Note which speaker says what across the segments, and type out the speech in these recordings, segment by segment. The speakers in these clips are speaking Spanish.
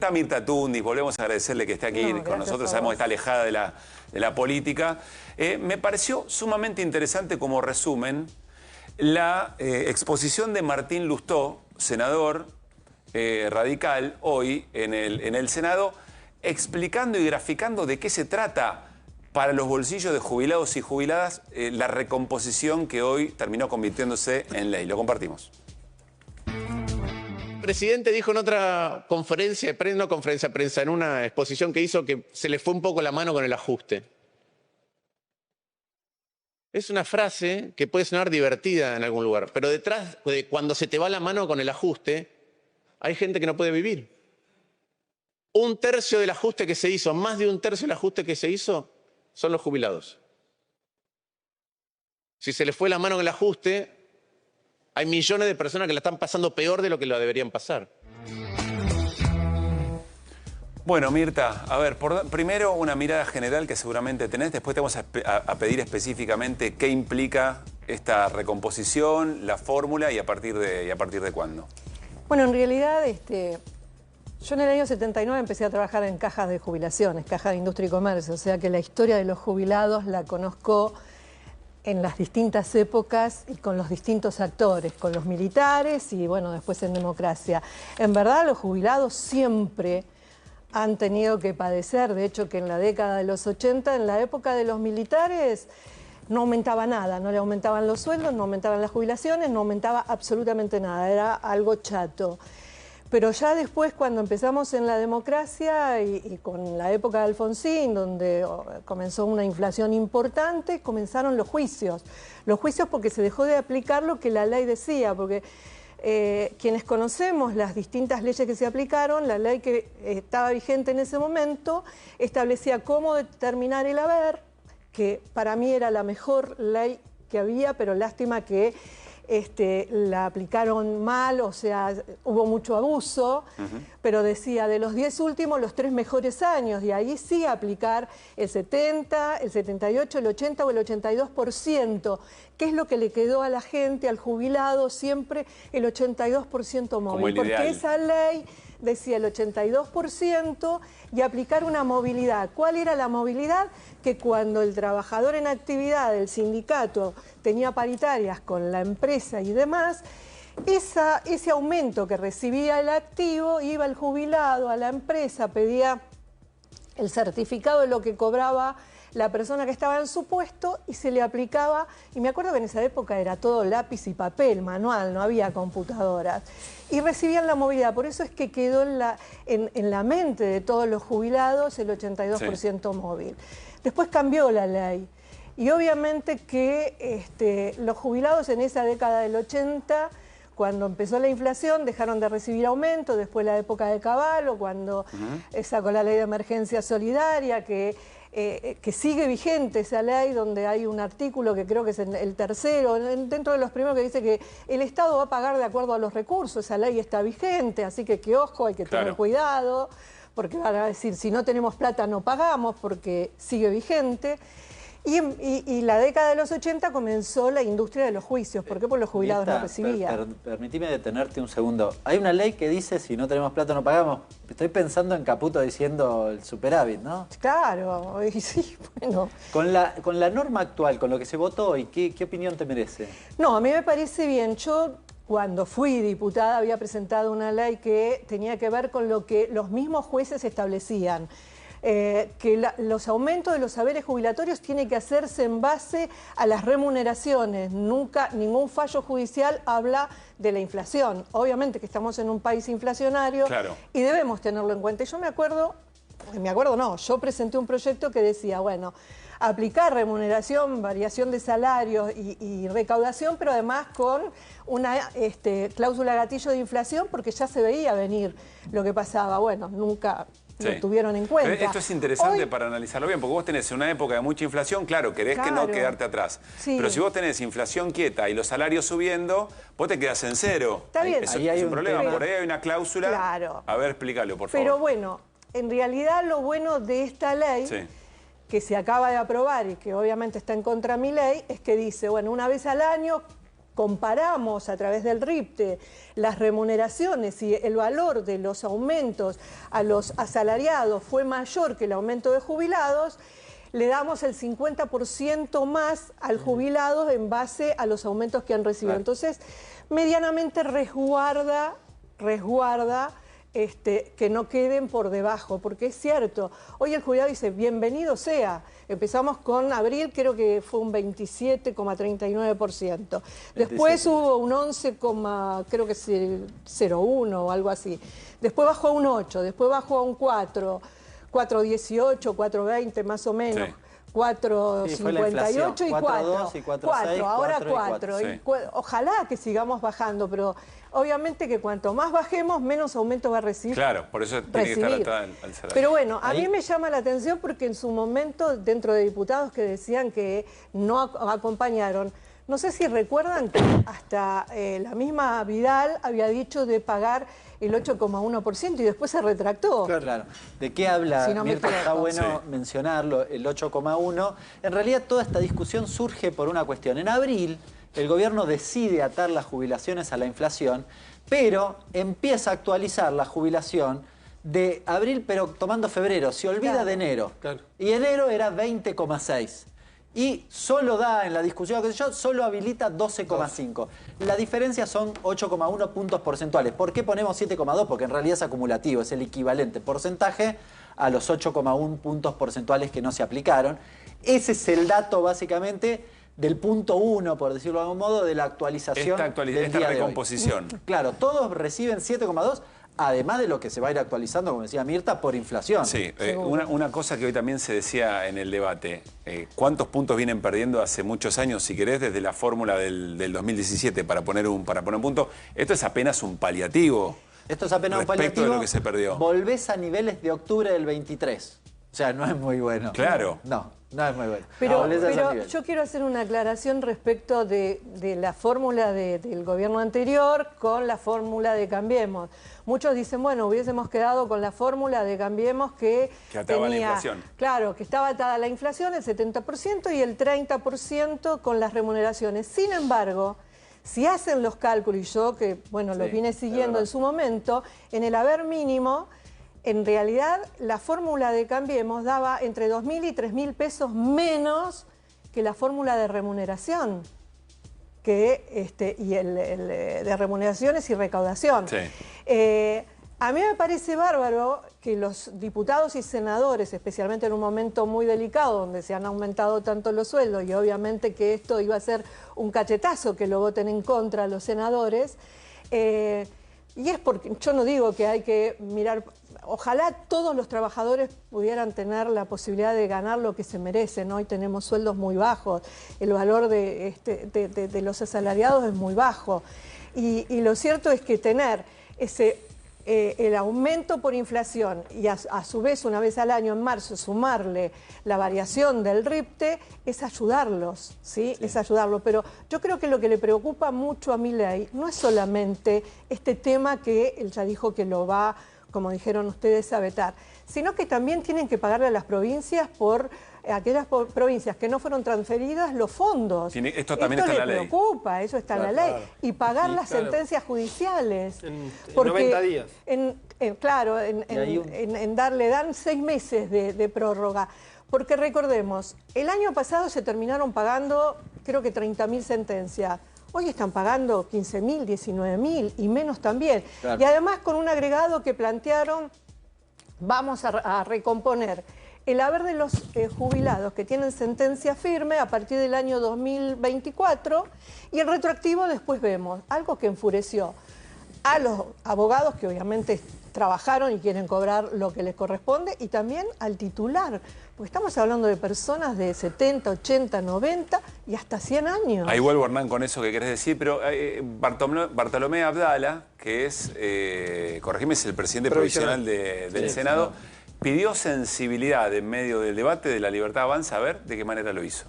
Speaker 1: Está Mirta Tundis, volvemos a agradecerle que esté aquí con nosotros, sabemos que está alejada de la política. Me pareció sumamente interesante como resumen la exposición de Martín Lustó, senador radical, hoy en el Senado, explicando y graficando de qué se trata para los bolsillos de jubilados y jubiladas la recomposición que hoy terminó convirtiéndose en ley. Lo compartimos.
Speaker 2: El presidente dijo en otra conferencia de prensa, no conferencia de prensa, en una exposición que hizo que se le fue un poco la mano con el ajuste. Es una frase que puede sonar divertida en algún lugar, pero detrás de cuando se te va la mano con el ajuste, hay gente que no puede vivir. Un tercio del ajuste que se hizo, más de un tercio del ajuste que se hizo, son los jubilados. Si se les fue la mano con el ajuste, hay millones de personas que la están pasando peor de lo que la deberían pasar.
Speaker 1: Bueno, Mirta, a ver, primero una mirada general que seguramente tenés, después te vamos a pedir específicamente qué implica esta recomposición, la fórmula y a partir de cuándo.
Speaker 3: Bueno, en realidad, yo en el año 79 empecé a trabajar en cajas de jubilaciones, cajas de industria y comercio, o sea que la historia de los jubilados la conozco en las distintas épocas y con los distintos actores, con los militares y bueno, después en democracia. En verdad los jubilados siempre han tenido que padecer, de hecho que en la década de los 80, en la época de los militares, no aumentaba nada, no le aumentaban los sueldos, no aumentaban las jubilaciones, no aumentaba absolutamente nada, era algo chato. Pero ya después, cuando empezamos en la democracia y con la época de Alfonsín, donde comenzó una inflación importante, comenzaron los juicios. Los juicios porque se dejó de aplicar lo que la ley decía, porque quienes conocemos las distintas leyes que se aplicaron, la ley que estaba vigente en ese momento establecía cómo determinar el haber, que para mí era la mejor ley que había, pero lástima que la aplicaron mal, o sea, hubo mucho abuso, pero decía de los 10 últimos, los 3 mejores años, y ahí sí aplicar el 70, el 78, el 80 o el 82%, que es lo que le quedó a la gente, al jubilado, siempre el 82% móvil, porque esa ley decía el 82% y aplicar una movilidad. ¿Cuál era la movilidad? Que cuando el trabajador en actividad del sindicato tenía paritarias con la empresa y demás, ese aumento que recibía el activo, iba el jubilado a la empresa, pedía el certificado de lo que cobraba la persona que estaba en su puesto y se le aplicaba, y me acuerdo que en esa época era todo lápiz y papel, manual, no había computadoras, y recibían la movilidad. Por eso es que quedó en la mente de todos los jubilados el 82% móvil. Después cambió la ley, y obviamente que los jubilados en esa década del 80, cuando empezó la inflación, dejaron de recibir aumento, después la época de Cavallo, cuando sacó la ley de emergencia solidaria, que sigue vigente esa ley, donde hay un artículo que creo que es el tercero, dentro de los primeros, que dice que el Estado va a pagar de acuerdo a los recursos. Esa ley está vigente, así que ojo, hay que tener cuidado, porque van a decir, si no tenemos plata no pagamos, porque sigue vigente. Y la década de los 80 comenzó la industria de los juicios. ¿Por qué? Porque los jubilados no recibían.
Speaker 4: Permitime detenerte un segundo. Hay una ley que dice, si no tenemos plata no pagamos. Estoy pensando en Caputo diciendo el superávit, ¿no?
Speaker 3: Claro, y sí, bueno.
Speaker 4: Con la norma actual, con lo que se votó hoy, ¿qué opinión te merece?
Speaker 3: No, a mí me parece bien. Yo, cuando fui diputada, había presentado una ley que tenía que ver con lo que los mismos jueces establecían. Que los aumentos de los saberes jubilatorios tienen que hacerse en base a las remuneraciones. Nunca, ningún fallo judicial habla de la inflación. Obviamente que estamos en un país inflacionario y debemos tenerlo en cuenta. Y yo yo presenté un proyecto que decía, bueno, aplicar remuneración, variación de salarios y recaudación, pero además con una cláusula gatillo de inflación, porque ya se veía venir lo que pasaba. Bueno, nunca lo tuvieron en cuenta.
Speaker 1: Pero esto es interesante para analizarlo bien, porque vos tenés una época de mucha inflación, claro, querés que no quedarte atrás. Sí. Pero si vos tenés inflación quieta y los salarios subiendo, vos te quedás en cero.
Speaker 3: Está bien.
Speaker 1: Eso es un problema, por ahí hay una cláusula.
Speaker 3: Claro.
Speaker 1: A ver, explícalo, por favor.
Speaker 3: Pero bueno, en realidad lo bueno de esta ley, que se acaba de aprobar y que obviamente está en contra de mi ley, es que dice, bueno, una vez al año comparamos a través del RIPTE las remuneraciones y el valor de los aumentos a los asalariados fue mayor que el aumento de jubilados, le damos el 50% más al jubilado en base a los aumentos que han recibido. Claro. Entonces, medianamente resguarda que no queden por debajo, porque es cierto, hoy el jubilado dice, bienvenido sea. Empezamos con abril, creo que fue un 27,39%. Después hubo un 11, creo que 0,1 o algo así. Después bajó a un 8, después bajó a un 4, 4,18, 4,20 más o menos. Sí. 4,58 y 4. 4, ahora 4. Sí. Ojalá que sigamos bajando, pero obviamente que cuanto más bajemos, menos aumento va a recibir.
Speaker 1: Claro, por eso tiene que estar atada al salario.
Speaker 3: Pero bueno, a mí me llama la atención porque en su momento, dentro de diputados que decían que no acompañaron, no sé si recuerdan que hasta la misma Vidal había dicho de pagar el 8,1% y después se retractó.
Speaker 4: Claro. ¿De qué habla? Si no Mirta, está bueno mencionarlo, el 8,1. En realidad toda esta discusión surge por una cuestión. En abril el gobierno decide atar las jubilaciones a la inflación, pero empieza a actualizar la jubilación de abril, pero tomando febrero. Se olvida de enero. Claro. Y enero era 20,6. Y solo da, en la discusión que yo, solo habilita 12,5. La diferencia son 8,1 puntos porcentuales. ¿Por qué ponemos 7,2? Porque en realidad es acumulativo, es el equivalente porcentaje a los 8,1 puntos porcentuales que no se aplicaron. Ese es el dato, básicamente, del punto 1, por decirlo de algún modo, de la actualización
Speaker 1: esta recomposición.
Speaker 4: Claro, todos reciben 7,2. Además de lo que se va a ir actualizando, como decía Mirta, por inflación.
Speaker 1: Sí, una cosa que hoy también se decía en el debate, ¿cuántos puntos vienen perdiendo hace muchos años, si querés, desde la fórmula del 2017 para poner un punto? Esto es apenas un paliativo.
Speaker 4: Esto es apenas un paliativo
Speaker 1: de lo que se perdió.
Speaker 4: Volvés a niveles de octubre del 23. O sea, no es muy bueno.
Speaker 1: Claro.
Speaker 4: No es muy bueno.
Speaker 3: Pero yo quiero hacer una aclaración respecto de la fórmula del gobierno anterior con la fórmula de Cambiemos. Muchos dicen, bueno, hubiésemos quedado con la fórmula de Cambiemos que
Speaker 1: ataba la inflación.
Speaker 3: Claro, que estaba atada a la inflación, el 70% y el 30% con las remuneraciones. Sin embargo, si hacen los cálculos, y yo que, bueno, los vine siguiendo en su momento, en el haber mínimo, en realidad la fórmula de Cambiemos daba entre 2.000 y 3.000 pesos menos que la fórmula de remuneración. De remuneraciones y recaudación. Sí. A mí me parece bárbaro que los diputados y senadores, especialmente en un momento muy delicado donde se han aumentado tanto los sueldos y obviamente que esto iba a ser un cachetazo que lo voten en contra los senadores, y es porque yo no digo que hay que mirar, ojalá todos los trabajadores pudieran tener la posibilidad de ganar lo que se merecen. Hoy tenemos sueldos muy bajos, el valor de los asalariados es muy bajo. Y lo cierto es que tener el aumento por inflación y a su vez una vez al año en marzo sumarle la variación del RIPTE es ayudarlos, ¿sí? Es ayudarlos. Pero yo creo que lo que le preocupa mucho a Milei no es solamente este tema que él ya dijo que lo va, como dijeron ustedes, a vetar, sino que también tienen que pagarle a las provincias por aquellas provincias que no fueron transferidas los fondos.
Speaker 1: Esto también está en la ley.
Speaker 3: Esto le preocupa, eso está en la ley. Y pagar las sentencias judiciales.
Speaker 5: En 90 días.
Speaker 3: Le dan 6 meses de prórroga. Porque recordemos, el año pasado se terminaron pagando, creo que 30.000 sentencias. Hoy están pagando 15.000, 19.000 y menos también. Claro. Y además con un agregado que plantearon, vamos a recomponer el haber de los jubilados que tienen sentencia firme a partir del año 2024 y el retroactivo después vemos. Algo que enfureció a los abogados que obviamente trabajaron y quieren cobrar lo que les corresponde y también al titular. Porque estamos hablando de personas de 70, 80, 90 y hasta 100 años.
Speaker 1: Ahí vuelvo, Hernán, con eso que querés decir, pero Bartolomé Abdala, que es, corregime, es el presidente provisional del Senado, pidió sensibilidad en medio del debate de La Libertad Avanza. A ver de qué manera lo hizo.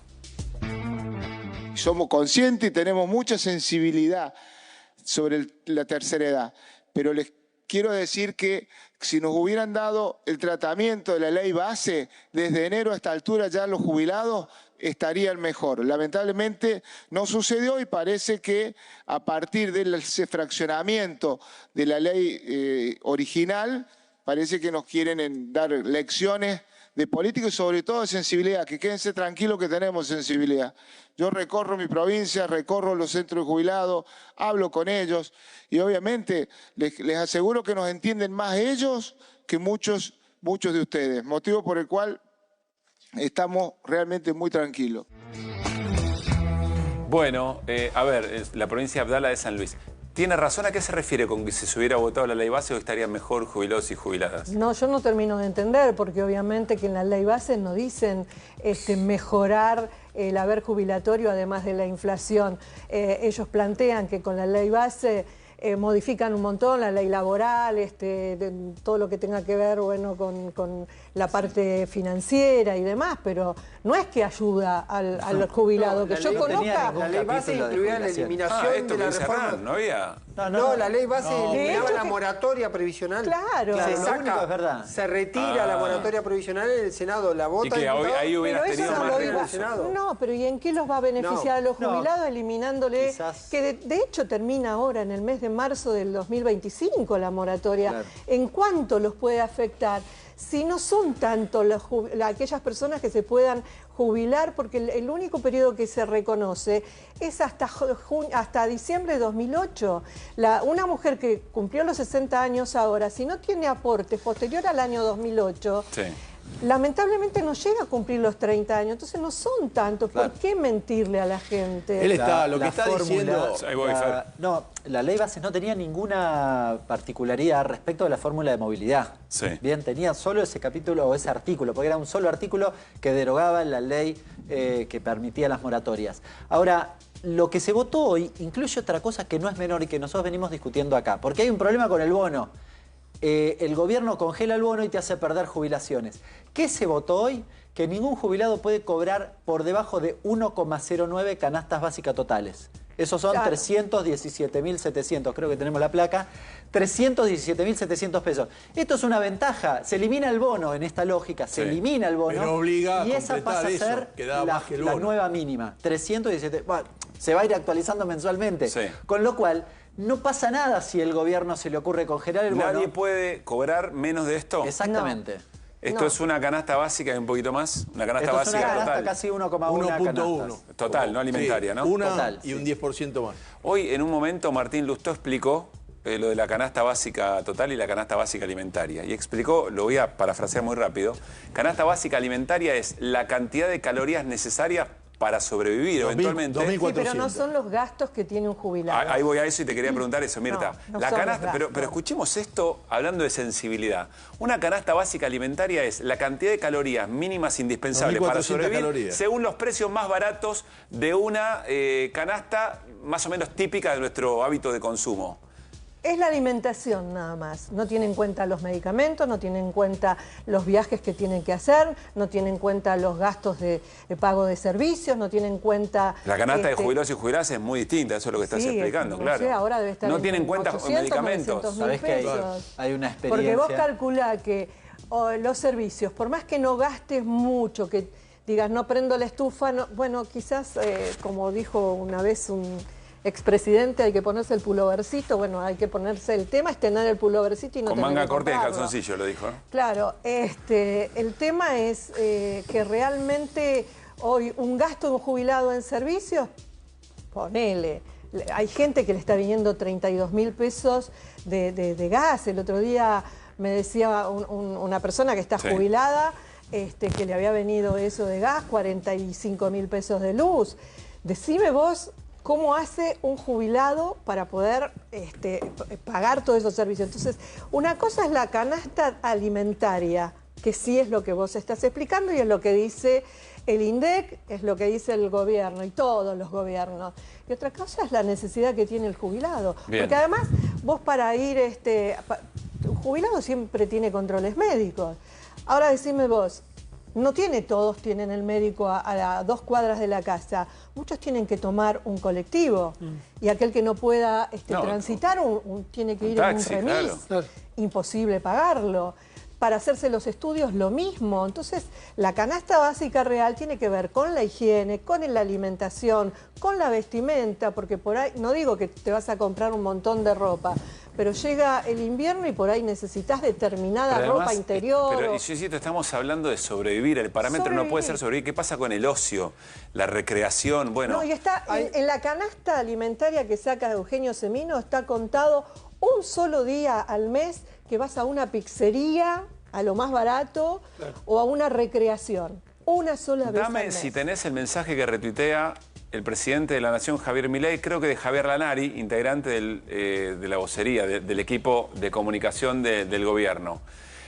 Speaker 6: Somos conscientes y tenemos mucha sensibilidad sobre la tercera edad, pero les quiero decir que si nos hubieran dado el tratamiento de la ley base, desde enero a esta altura ya los jubilados estarían mejor. Lamentablemente no sucedió y parece que a partir del fraccionamiento de la ley original, parece que nos quieren dar lecciones de política y sobre todo de sensibilidad, que quédense tranquilos que tenemos sensibilidad. Yo recorro mi provincia, recorro los centros de jubilados, hablo con ellos y obviamente les aseguro que nos entienden más ellos que muchos de ustedes, motivo por el cual estamos realmente muy tranquilos.
Speaker 1: Bueno, a ver, la provincia de Abdala de San Luis. ¿Tiene razón? ¿A qué se refiere con que si se hubiera votado la ley base hoy estarían mejor jubilados y jubiladas?
Speaker 3: No, yo no termino de entender, porque obviamente que en la ley base no dicen mejorar el haber jubilatorio además de la inflación. Ellos plantean que con la ley base modifican un montón la ley laboral, todo lo que tenga que ver con la parte financiera y demás, pero no es que ayuda al jubilado, que yo conozca.
Speaker 5: La ley base incluía la eliminación de la reforma.
Speaker 1: ¿No había?
Speaker 5: No, la ley base eliminaba la moratoria previsional.
Speaker 3: Claro.
Speaker 5: Se
Speaker 4: lo único es verdad.
Speaker 5: Se retira la moratoria provisional en el Senado, la vota.
Speaker 1: Y que ahí hubieras tenido más
Speaker 5: Senado.
Speaker 3: No, pero ¿y en qué los va a beneficiar a los jubilados? Eliminándole, que de hecho termina ahora en el mes de marzo del 2025 la moratoria. Claro. ¿En cuánto los puede afectar? Si no son tanto aquellas personas que se puedan jubilar, porque el único periodo que se reconoce es hasta diciembre de 2008. Una mujer que cumplió los 60 años ahora, si no tiene aportes posterior al año 2008... Sí. Lamentablemente no llega a cumplir los 30 años, entonces no son tantos. ¿Por qué mentirle a la gente?
Speaker 2: Él está, lo que está diciendo...
Speaker 4: No, la ley base no tenía ninguna particularidad respecto de la fórmula de movilidad. Sí. Bien, tenía solo ese capítulo o ese artículo, porque era un solo artículo que derogaba la ley que permitía las moratorias. Ahora, lo que se votó hoy incluye otra cosa que no es menor y que nosotros venimos discutiendo acá, porque hay un problema con el bono. El gobierno congela el bono y te hace perder jubilaciones. ¿Qué se votó hoy? Que ningún jubilado puede cobrar por debajo de 1,09 canastas básicas totales. Esos son 317.700, creo que tenemos la placa, 317.700 pesos. Esto es una ventaja, se elimina el bono en esta lógica, se elimina el bono.
Speaker 2: Pero obliga
Speaker 4: y esa pasa a ser la nueva mínima, 317, bueno, se va a ir actualizando mensualmente. Sí. Con lo cual, no pasa nada si el gobierno se le ocurre congelar el bono.
Speaker 1: ¿Nadie puede cobrar menos de esto?
Speaker 4: Exactamente.
Speaker 1: No. Esto es una canasta básica y un poquito más. Una canasta básica
Speaker 4: es una canasta
Speaker 1: total.
Speaker 4: Casi 1,1
Speaker 1: total, no alimentaria, ¿no?
Speaker 2: Total, y un 10% más.
Speaker 1: Hoy, en un momento, Martín Lustó explicó lo de la canasta básica total y la canasta básica alimentaria. Y explicó, lo voy a parafrasear muy rápido, canasta básica alimentaria es la cantidad de calorías necesarias para sobrevivir eventualmente.
Speaker 3: 2.400. Sí, pero no son los gastos que tiene un jubilado.
Speaker 1: Ahí voy a eso y te quería preguntar eso, Mirta.
Speaker 3: No
Speaker 1: la canasta, pero escuchemos esto hablando de sensibilidad. Una canasta básica alimentaria es la cantidad de calorías mínimas indispensables para sobrevivir según los precios más baratos de una canasta más o menos típica de nuestro hábito de consumo.
Speaker 3: Es la alimentación nada más, no tiene en cuenta los medicamentos, no tiene en cuenta los viajes que tienen que hacer, no tiene en cuenta los gastos de pago de servicios, no tiene en cuenta...
Speaker 1: La canasta de jubilados y jubiladas es muy distinta, eso es lo que estás explicando, claro.
Speaker 3: Sé, ahora debe estar
Speaker 1: no tiene en cuenta
Speaker 3: 800,
Speaker 1: medicamentos.
Speaker 4: ¿Sabés que hay una experiencia?
Speaker 3: Porque vos calculás que los servicios, por más que no gastes mucho, que digas no prendo la estufa, bueno, quizás como dijo una vez un expresidente, hay que ponerse el pulovercito, bueno, hay que ponerse, el tema es tener el pulovercito y no tener
Speaker 1: con manga
Speaker 3: que
Speaker 1: corta y
Speaker 3: comprarlo.
Speaker 1: calzoncillo, lo dijo.
Speaker 3: Claro, el tema es que realmente hoy un gasto de un jubilado en servicios, ponele, hay gente que le está viniendo 32.000 pesos de gas. El otro día me decía una persona que está jubilada, que le había venido eso de gas, 45.000 pesos de luz. Decime vos, ¿cómo hace un jubilado para poder pagar todos esos servicios? Entonces, una cosa es la canasta alimentaria, que sí es lo que vos estás explicando y es lo que dice el INDEC, es lo que dice el gobierno y todos los gobiernos. Y otra cosa es la necesidad que tiene el jubilado. Bien. Porque además, vos para ir, un jubilado siempre tiene controles médicos. Ahora decime vos, no todos tienen el médico a 2 cuadras de la casa. Muchos tienen que tomar un colectivo. Y aquel que no pueda transitar tiene que ir taxi, en un remis. Claro. Imposible pagarlo. Para hacerse los estudios lo mismo. Entonces, la canasta básica real tiene que ver con la higiene, con la alimentación, con la vestimenta, porque por ahí, no digo que te vas a comprar un montón de ropa, pero llega el invierno y por ahí necesitas determinada además, ropa interior.
Speaker 1: Pero estamos hablando de sobrevivir. El parámetro no puede ser sobrevivir. ¿Qué pasa con el ocio, la recreación? Bueno,
Speaker 3: no, y está en la canasta alimentaria que saca Eugenio Semino, está contado un solo día al mes que vas a una pizzería, a lo más barato, o a una recreación. Una sola vez al mes.
Speaker 1: Si tenés el mensaje que retuitea el presidente de la Nación, Javier Milei, creo que de Javier Lanari, integrante de la vocería, del equipo de comunicación del gobierno.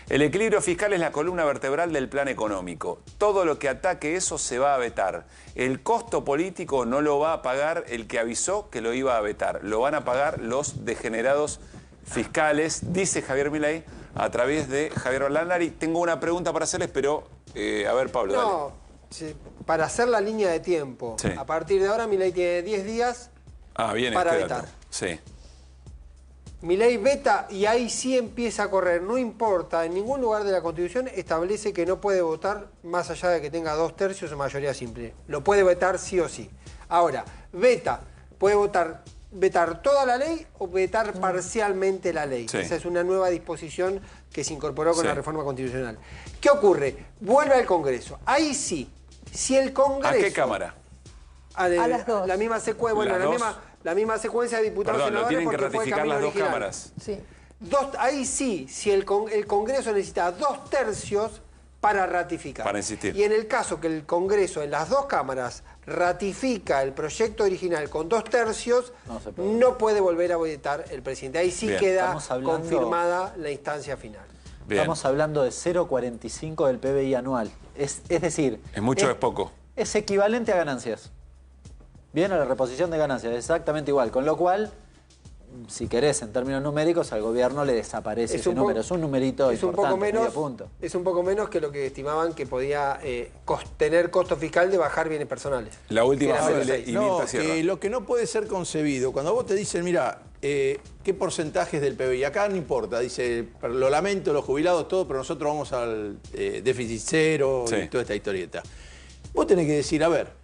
Speaker 1: El equilibrio fiscal es la columna vertebral del plan económico. Todo lo que ataque eso se va a vetar. El costo político no lo va a pagar el que avisó que lo iba a vetar. Lo van a pagar los degenerados fiscales, dice Javier Milei, a través de Javier Lanari. Tengo una pregunta para hacerles, pero a ver, Pablo, dale.
Speaker 5: Sí, para hacer la línea de tiempo, a partir de ahora Milei tiene 10 días para vetar.
Speaker 1: Sí.
Speaker 5: Milei veta y ahí sí empieza a correr. No importa, en ningún lugar de la Constitución establece que no puede votar más allá de que tenga 2/3 o mayoría simple. Lo puede vetar sí o sí. Ahora, puede vetar toda la ley o vetar parcialmente la ley. Sí. Esa es una nueva disposición que se incorporó con la reforma constitucional. ¿Qué ocurre? Vuelve al Congreso. Ahí sí, si el Congreso...
Speaker 1: ¿A qué Cámara?
Speaker 3: A las dos.
Speaker 5: La misma secuencia, bueno, la misma secuencia de diputados y senadores.
Speaker 1: Perdón, lo tienen que ratificar las dos cámaras.
Speaker 3: Sí.
Speaker 5: Ahí sí, si el Congreso necesita 2/3 para ratificar.
Speaker 1: Para insistir.
Speaker 5: Y en el caso que el Congreso en las dos cámaras ratifica el proyecto original con 2/3, no puede volver a vetar el presidente. Ahí sí queda confirmada la instancia final.
Speaker 4: Estamos hablando de 0,45 del PBI anual. Es decir...
Speaker 1: ¿Es mucho o es poco?
Speaker 4: Es equivalente a ganancias. Bien, a la reposición de ganancias, exactamente igual. Con lo cual, si querés, en términos numéricos, al gobierno le desaparece ese número. Es un numerito importante, medio punto.
Speaker 5: Es un poco menos que lo que estimaban que podía tener costo fiscal de bajar bienes personales.
Speaker 1: La última frase.
Speaker 7: Que lo que no puede ser concebido, cuando vos te dicen, mira, ¿qué porcentaje es del PBI? Acá no importa, dice, lo lamento, los jubilados, todo, pero nosotros vamos al déficit cero y toda esta historieta. Vos tenés que decir, a ver,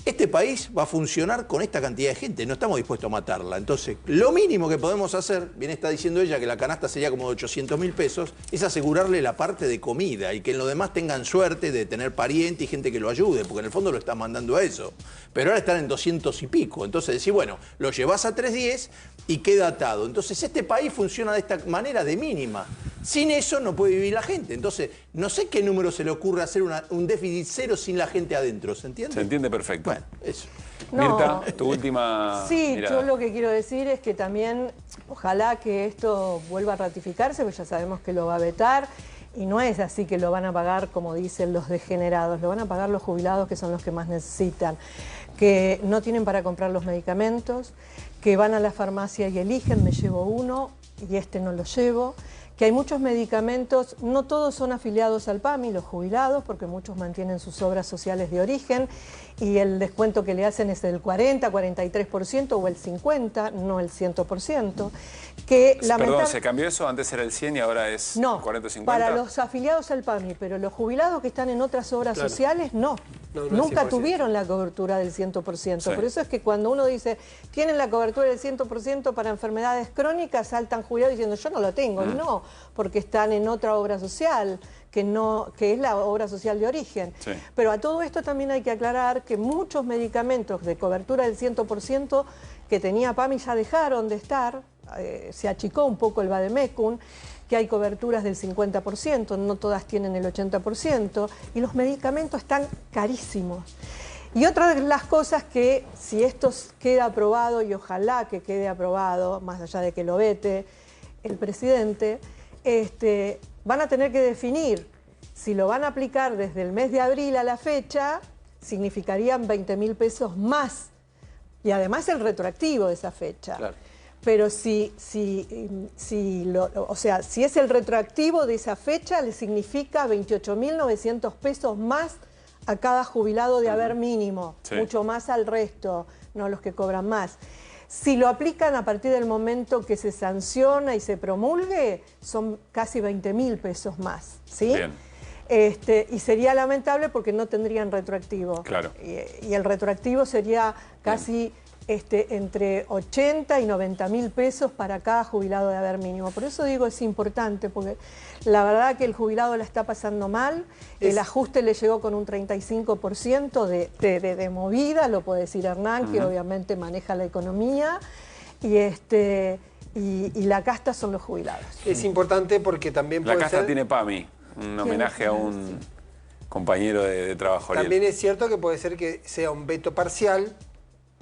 Speaker 7: este país va a funcionar con esta cantidad de gente, no estamos dispuestos a matarla. Entonces, lo mínimo que podemos hacer, bien está diciendo ella que la canasta sería como de 800.000 pesos, es asegurarle la parte de comida y que en lo demás tengan suerte de tener pariente y gente que lo ayude, porque en el fondo lo están mandando a eso. Pero ahora están en 200 y pico. Entonces decís, bueno, lo llevas a 310 y queda atado. Entonces, este país funciona de esta manera de mínima. Sin eso no puede vivir la gente. Entonces, no sé qué número se le ocurre hacer un déficit cero sin la gente adentro, ¿se entiende?
Speaker 1: Se entiende perfecto.
Speaker 7: Bueno, eso.
Speaker 1: Mirta, tu última mirada.
Speaker 3: Yo lo que quiero decir es que también, ojalá que esto vuelva a ratificarse, porque ya sabemos que lo va a vetar, y no es así que lo van a pagar, como dicen los degenerados, lo van a pagar los jubilados, que son los que más necesitan, que no tienen para comprar los medicamentos, que van a la farmacia y eligen, me llevo uno y este no lo llevo, que hay muchos medicamentos, no todos son afiliados al PAMI, los jubilados, porque muchos mantienen sus obras sociales de origen y el descuento que le hacen es del 40, 43% o el 50%, no el 100%.
Speaker 1: Perdón, ¿se cambió eso? Antes era el 100 y ahora es 40 o 50.
Speaker 3: Para los afiliados al PAMI, pero los jubilados que están en otras obras sociales, no nunca tuvieron la cobertura del 100%. Sí. Por eso es que cuando uno dice, tienen la cobertura del 100% para enfermedades crónicas, saltan jubilados diciendo, yo no lo tengo. No, porque están en otra obra social, que es la obra social de origen. Sí. Pero a todo esto también hay que aclarar que muchos medicamentos de cobertura del 100% que tenía PAMI ya dejaron de estar, se achicó un poco el Vademecum, que hay coberturas del 50%, no todas tienen el 80%, y los medicamentos están carísimos. Y otra de las cosas que, si esto queda aprobado, y ojalá que quede aprobado, más allá de que lo vete el presidente, van a tener que definir si lo van a aplicar desde el mes de abril a la fecha, significarían 20.000 pesos más, y además el retroactivo de esa fecha. Claro. Pero si es el retroactivo de esa fecha, le significa 28.900 pesos más a cada jubilado de haber mínimo, mucho más al resto, no los que cobran más. Si lo aplican a partir del momento que se sanciona y se promulgue, son casi 20.000 pesos más, ¿sí?
Speaker 1: Bien.
Speaker 3: Y sería lamentable porque no tendrían retroactivo.
Speaker 1: Claro.
Speaker 3: Y el retroactivo sería casi entre 80 y 90.000 pesos para cada jubilado de haber mínimo. Por eso digo, es importante, porque la verdad que el jubilado la está pasando mal. El ajuste le llegó con un 35% de movida, lo puede decir Hernán, que obviamente maneja la economía. Y la casta son los jubilados.
Speaker 5: Es importante porque también puede ser...
Speaker 1: La casta tiene PAMI, un homenaje a un compañero de trabajo.
Speaker 5: También es cierto que puede ser que sea un veto parcial,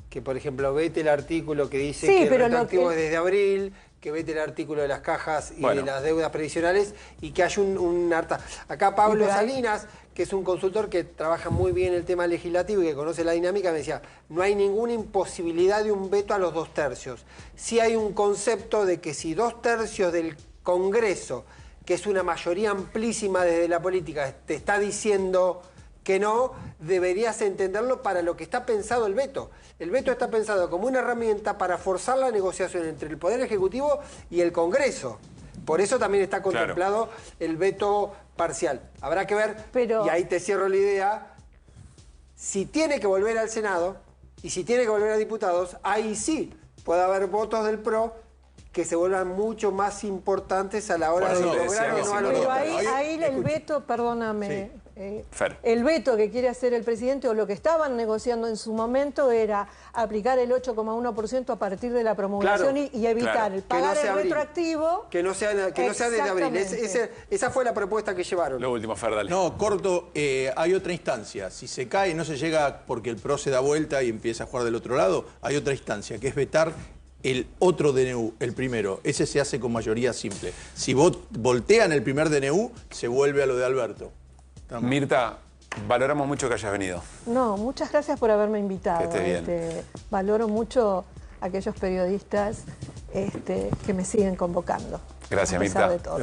Speaker 5: que por ejemplo vete el artículo que dice que el retroactivo es desde abril, que vete el artículo de las cajas y de las deudas previsionales, y que haya un harta... Acá Pablo Salinas, que es un consultor que trabaja muy bien el tema legislativo y que conoce la dinámica, me decía, no hay ninguna imposibilidad de un veto a los 2 tercios. Sí hay un concepto de que si 2 tercios del Congreso, que es una mayoría amplísima desde la política, te está diciendo que no, deberías entenderlo para lo que está pensado el veto. El veto está pensado como una herramienta para forzar la negociación entre el Poder Ejecutivo y el Congreso. Por eso también está contemplado el veto parcial. Habrá que ver, y ahí te cierro la idea, si tiene que volver al Senado y si tiene que volver a diputados, ahí sí puede haber votos del PRO que se vuelvan mucho más importantes a la hora de lograr o no a los
Speaker 3: Pero ahí el veto, perdóname, el veto que quiere hacer el presidente, o lo que estaban negociando en su momento, era aplicar el 8,1% a partir de la promulgación y evitar el pagar el retroactivo.
Speaker 5: Que no sea desde abril. Esa fue la propuesta que llevaron.
Speaker 1: Lo último, Fer, dale.
Speaker 7: No, corto, hay otra instancia. Si se cae, no se llega porque el PRO se da vuelta y empieza a jugar del otro lado, hay otra instancia, que es vetar el otro DNU, el primero. Ese se hace con mayoría simple. Si voltean el primer DNU, se vuelve a lo de Alberto.
Speaker 1: Mirta, valoramos mucho que hayas venido.
Speaker 3: No, muchas gracias por haberme invitado.
Speaker 1: Que estés bien.
Speaker 3: Valoro mucho a aquellos periodistas que me siguen convocando.
Speaker 1: Gracias,
Speaker 3: a pesar
Speaker 1: Mirta.
Speaker 3: de todo.